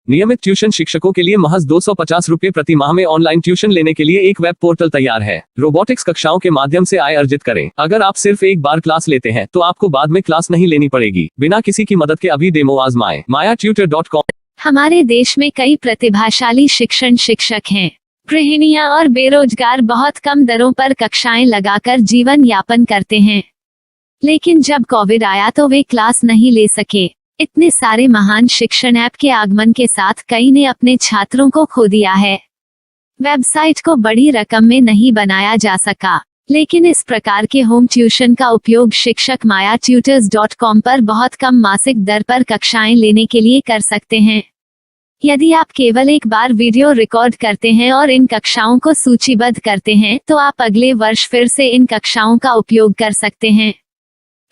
नियमित ट्यूशन शिक्षकों के लिए महज 250 रुपए प्रति माह में ऑनलाइन ट्यूशन लेने के लिए एक वेब पोर्टल तैयार है। रोबोटिक्स कक्षाओं के माध्यम से आय अर्जित करें। अगर आप सिर्फ एक बार क्लास लेते हैं तो आपको बाद में क्लास नहीं लेनी पड़ेगी। बिना किसी की मदद के अभी डेमो आजमाएं। mayatutor.com। हमारे देश में कई प्रतिभाशाली शिक्षक हैं। गृहिणियां और बेरोजगार बहुत कम दरों पर कक्षाएं लगाकर जीवन यापन करते हैं, लेकिन जब कोविड आया तो वे क्लास नहीं ले सके। इतने सारे महान शिक्षण ऐप के आगमन के साथ कई ने अपने छात्रों को खो दिया है। वेबसाइट को बड़ी रकम में नहीं बनाया जा सका, लेकिन इस प्रकार के होम ट्यूशन का उपयोग शिक्षक mayatutors.com पर बहुत कम मासिक दर पर कक्षाएं लेने के लिए कर सकते हैं। यदि आप केवल एक बार वीडियो रिकॉर्ड करते हैं और इन कक्षाओं को सूचीबद्ध करते हैं तो आप अगले वर्ष फिर से इन कक्षाओं का उपयोग कर सकते हैं।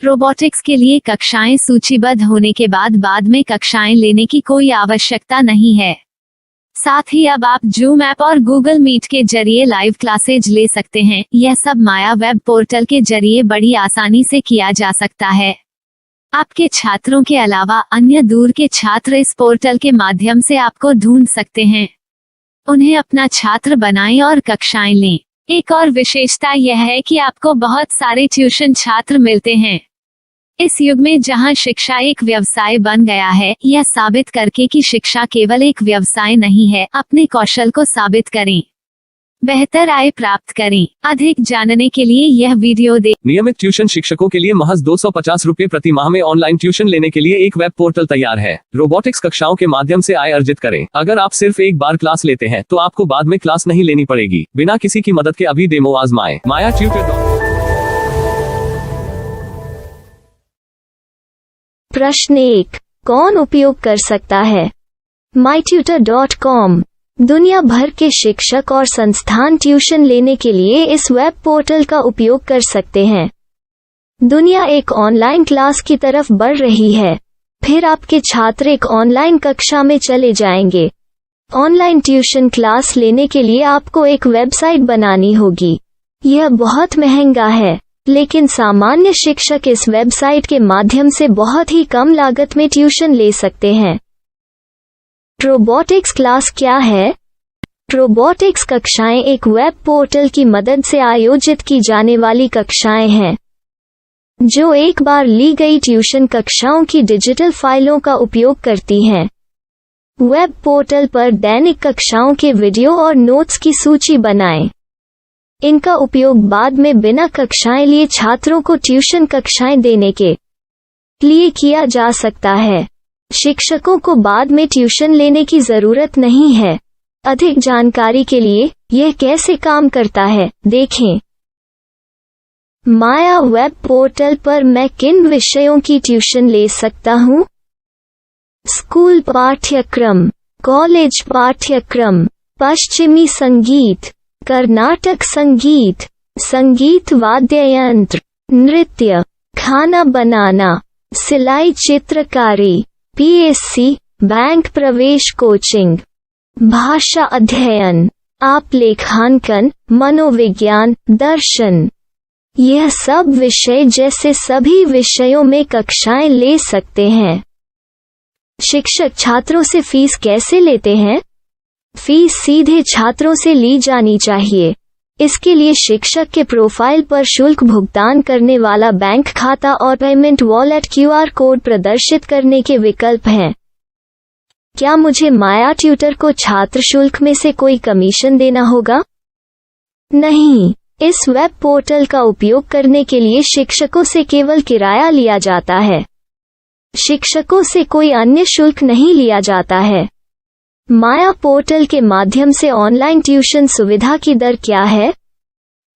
रोबोटिक्स के लिए कक्षाएं सूचीबद्ध होने के बाद में कक्षाएं लेने की कोई आवश्यकता नहीं है। साथ ही अब आप जूम ऐप और गूगल मीट के जरिए लाइव क्लासेज ले सकते हैं। यह सब माया वेब पोर्टल के जरिए बड़ी आसानी से किया जा सकता है। आपके छात्रों के अलावा अन्य दूर के छात्र इस पोर्टल के माध्यम से आपको ढूंढ सकते हैं। उन्हें अपना छात्र बनाएं और कक्षाएं लें। एक और विशेषता यह है कि आपको बहुत सारे ट्यूशन छात्र मिलते हैं। इस युग में जहां शिक्षा एक व्यवसाय बन गया है, यह साबित करके कि शिक्षा केवल एक व्यवसाय नहीं है, अपने कौशल को साबित करें, बेहतर आय प्राप्त करें। अधिक जानने के लिए यह वीडियो देखें। नियमित ट्यूशन शिक्षकों के लिए महज 250 रुपए प्रति माह में ऑनलाइन ट्यूशन लेने के लिए एक वेब पोर्टल तैयार है। रोबोटिक्स कक्षाओं के माध्यम से आय अर्जित करें। अगर आप सिर्फ एक बार क्लास लेते हैं तो आपको बाद में क्लास नहीं लेनी पड़ेगी। बिना किसी की मदद के अभी डेमो आजमाएं। mayatutor.com। प्रश्न 1, कौन उपयोग कर सकता है? mytutor.com दुनिया भर के शिक्षक और संस्थान ट्यूशन लेने के लिए इस वेब पोर्टल का उपयोग कर सकते हैं। दुनिया एक ऑनलाइन क्लास की तरफ बढ़ रही है। फिर आपके छात्र एक ऑनलाइन कक्षा में चले जाएंगे। ऑनलाइन ट्यूशन क्लास लेने के लिए आपको एक वेबसाइट बनानी होगी। यह बहुत महंगा है, लेकिन सामान्य शिक्षक इस वेबसाइट के माध्यम से बहुत ही कम लागत में ट्यूशन ले सकते हैं। रोबोटिक्स क्लास क्या है? रोबोटिक्स कक्षाएं एक वेब पोर्टल की मदद से आयोजित की जाने वाली कक्षाएं हैं, जो एक बार ली गई ट्यूशन कक्षाओं की डिजिटल फाइलों का उपयोग करती हैं। वेब पोर्टल पर दैनिक कक्षाओं के वीडियो और नोट्स की सूची बनाएं। इनका उपयोग बाद में बिना कक्षाएं लिए छात्रों को ट्यूशन कक्षाएं देने के लिए किया जा सकता है। शिक्षकों को बाद में ट्यूशन लेने की जरूरत नहीं है। अधिक जानकारी के लिए यह कैसे काम करता है, देखें। माया वेब पोर्टल पर मैं किन विषयों की ट्यूशन ले सकता हूँ? स्कूल पाठ्यक्रम, कॉलेज पाठ्यक्रम, पश्चिमी संगीत, कर्नाटक संगीत, संगीत वाद्य यंत्र, नृत्य, खाना बनाना, सिलाई चित्रकारी, पीएससी, बैंक प्रवेश कोचिंग, भाषा अध्ययन, आप लेखांकन, मनोविज्ञान, दर्शन। यह सब विषय जैसे सभी विषयों में कक्षाएं ले सकते हैं। शिक्षक छात्रों से फीस कैसे लेते हैं? फीस सीधे छात्रों से ली जानी चाहिए। इसके लिए शिक्षक के प्रोफाइल पर शुल्क भुगतान करने वाला बैंक खाता और पेमेंट वॉलेट क्यूआर कोड प्रदर्शित करने के विकल्प हैं। क्या मुझे माया ट्यूटर को छात्र शुल्क में से कोई कमीशन देना होगा? नहीं, इस वेब पोर्टल का उपयोग करने के लिए शिक्षकों से केवल किराया लिया जाता है। शिक्षकों से कोई अन्य शुल्क नहीं लिया जाता है। माया पोर्टल के माध्यम से ऑनलाइन ट्यूशन सुविधा की दर क्या है?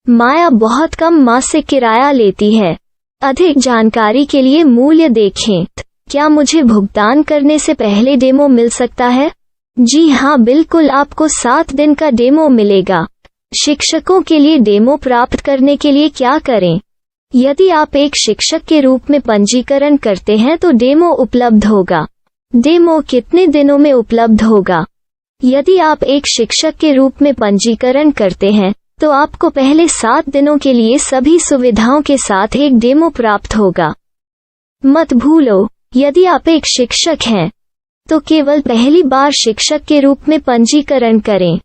माया बहुत कम मासिक किराया लेती है। अधिक जानकारी के लिए मूल्य देखें। क्या मुझे भुगतान करने से पहले डेमो मिल सकता है? जी हाँ, बिल्कुल, आपको 7 दिन का डेमो मिलेगा। शिक्षकों के लिए डेमो प्राप्त करने के लिए क्या करें? यदि आप एक शिक्षक के रूप में पंजीकरण करते हैं तो डेमो उपलब्ध होगा। डेमो कितने दिनों में उपलब्ध होगा? यदि आप एक शिक्षक के रूप में पंजीकरण करते हैं तो आपको पहले 7 दिनों के लिए सभी सुविधाओं के साथ एक डेमो प्राप्त होगा। मत भूलो, यदि आप एक शिक्षक हैं तो केवल पहली बार शिक्षक के रूप में पंजीकरण करें।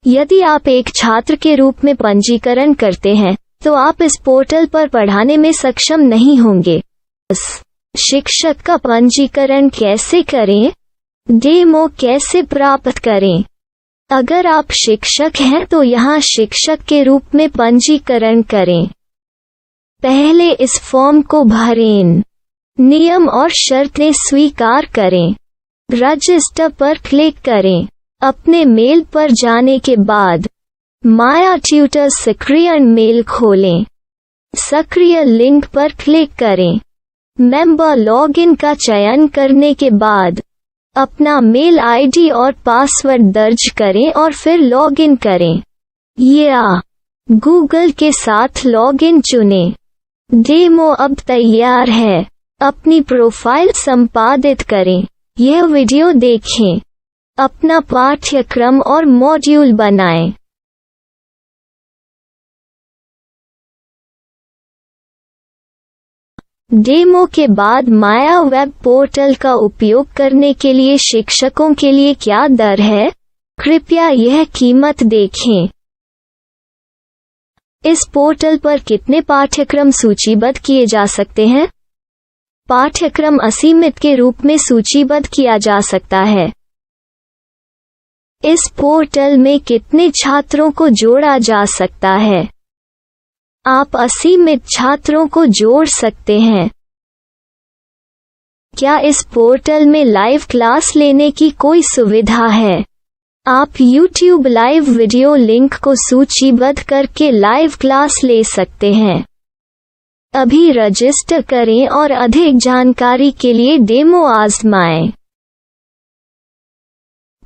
यदि आप एक छात्र के रूप में पंजीकरण करते हैं तो आप इस पोर्टल पर पढ़ाने में सक्षम नहीं होंगे। शिक्षक का पंजीकरण कैसे करें? डेमो कैसे प्राप्त करें? अगर आप शिक्षक हैं तो यहाँ शिक्षक के रूप में पंजीकरण करें। पहले इस फॉर्म को भरें। नियम और शर्तें स्वीकार करें। रजिस्टर पर क्लिक करें। अपने मेल पर जाने के बाद माया ट्यूटर सक्रिय मेल खोलें। सक्रिय लिंक पर क्लिक करें। मेंबर लॉगिन का चयन करने के बाद अपना मेल आईडी और पासवर्ड दर्ज करें और फिर लॉगिन करें या गूगल के साथ लॉगिन चुनें। डेमो अब तैयार है। अपनी प्रोफाइल संपादित करें। यह वीडियो देखें। अपना पाठ्यक्रम और मॉड्यूल बनाएं। डेमो के बाद माया वेब पोर्टल का उपयोग करने के लिए शिक्षकों के लिए क्या दर है? कृपया यह कीमत देखें। इस पोर्टल पर कितने पाठ्यक्रम सूचीबद्ध किए जा सकते हैं? पाठ्यक्रम असीमित के रूप में सूचीबद्ध किया जा सकता है। इस पोर्टल में कितने छात्रों को जोड़ा जा सकता है? आप असीमित छात्रों को जोड़ सकते हैं। क्या इस पोर्टल में लाइव क्लास लेने की कोई सुविधा है? आप YouTube लाइव वीडियो लिंक को सूचीबद्ध करके लाइव क्लास ले सकते हैं। अभी रजिस्टर करें और अधिक जानकारी के लिए डेमो आजमाएं।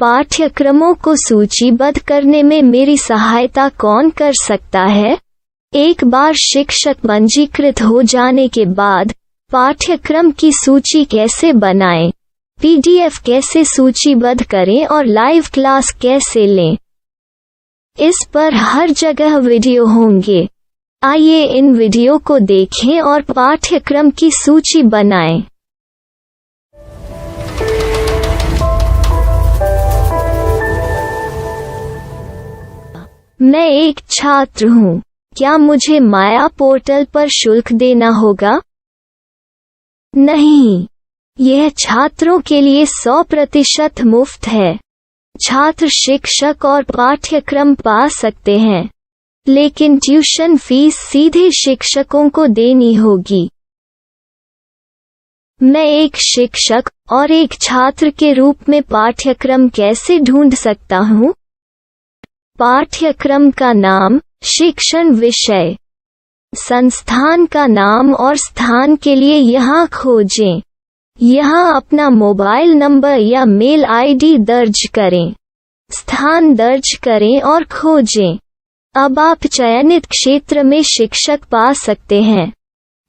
पाठ्यक्रमों को सूचीबद्ध करने में मेरी सहायता कौन कर सकता है? एक बार शिक्षक पंजीकृत हो जाने के बाद पाठ्यक्रम की सूची कैसे बनाएं, PDF कैसे सूचीबद्ध करें और लाइव क्लास कैसे लें, इस पर हर जगह वीडियो होंगे। आइए इन वीडियो को देखें और पाठ्यक्रम की सूची बनाएं। मैं एक छात्र हूँ। क्या मुझे माया पोर्टल पर शुल्क देना होगा? नहीं, यह छात्रों के लिए 100% मुफ्त है। छात्र शिक्षक और पाठ्यक्रम पा सकते हैं, लेकिन ट्यूशन फीस सीधे शिक्षकों को देनी होगी। मैं एक शिक्षक और एक छात्र के रूप में पाठ्यक्रम कैसे ढूंढ सकता हूँ? पाठ्यक्रम का नाम, शिक्षण विषय, संस्थान का नाम और स्थान के लिए यहाँ खोजें। यहाँ अपना मोबाइल नंबर या मेल आईडी दर्ज करें। स्थान दर्ज करें और खोजें। अब आप चयनित क्षेत्र में शिक्षक पा सकते हैं।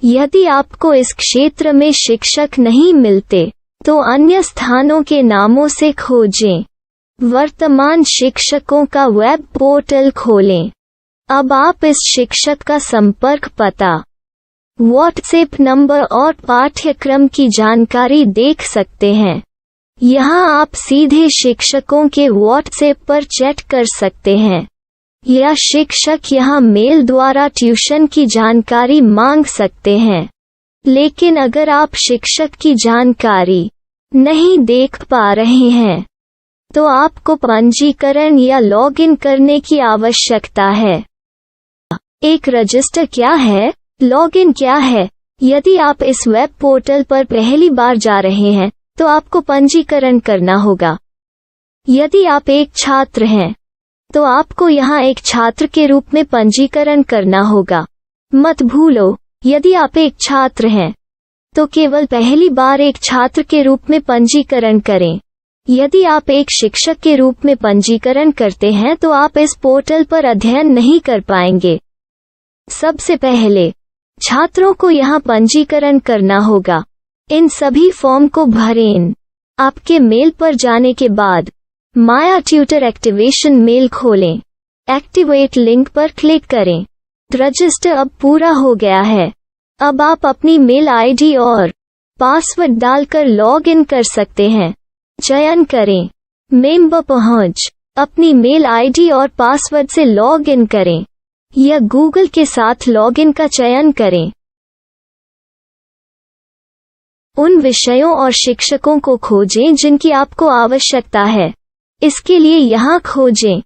यदि आपको इस क्षेत्र में शिक्षक नहीं मिलते, तो अन्य स्थानों के नामों से खोजें। वर्तमान शिक्षकों का वेब पोर्टल खोलें। अब आप इस शिक्षक का संपर्क पता, व्हाट्सएप नंबर और पाठ्यक्रम की जानकारी देख सकते हैं। यहाँ आप सीधे शिक्षकों के व्हाट्सएप पर चैट कर सकते हैं या शिक्षक यहाँ मेल द्वारा ट्यूशन की जानकारी मांग सकते हैं। लेकिन अगर आप शिक्षक की जानकारी नहीं देख पा रहे हैं, तो आपको पंजीकरण या लॉगिन करने की आवश्यकता है। एक रजिस्टर क्या है? लॉगिन क्या है? यदि आप इस वेब पोर्टल पर पहली बार जा रहे हैं, तो आपको पंजीकरण करना होगा। यदि आप एक छात्र हैं, तो आपको यहाँ एक छात्र के रूप में पंजीकरण करना होगा। मत भूलो, यदि आप एक छात्र हैं, तो केवल पहली बार एक छात्र के रूप में पंजीकरण करें। यदि आप एक शिक्षक के रूप में पंजीकरण करते हैं तो आप इस पोर्टल पर अध्ययन नहीं कर पाएंगे। सबसे पहले छात्रों को यहाँ पंजीकरण करना होगा। इन सभी फॉर्म को भरें। आपके मेल पर जाने के बाद माया ट्यूटर एक्टिवेशन मेल खोलें। एक्टिवेट लिंक पर क्लिक करें। रजिस्टर अब पूरा हो गया है। अब आप अपनी मेल आईडी और पासवर्ड डालकर लॉग इन कर सकते हैं। चयन करें। मेंबर पहुंच। अपनी मेल आईडी और पासवर्ड से लॉग इन करें या गूगल के साथ लॉगिन का चयन करें। उन विषयों और शिक्षकों को खोजें जिनकी आपको आवश्यकता है। इसके लिए यहाँ खोजें।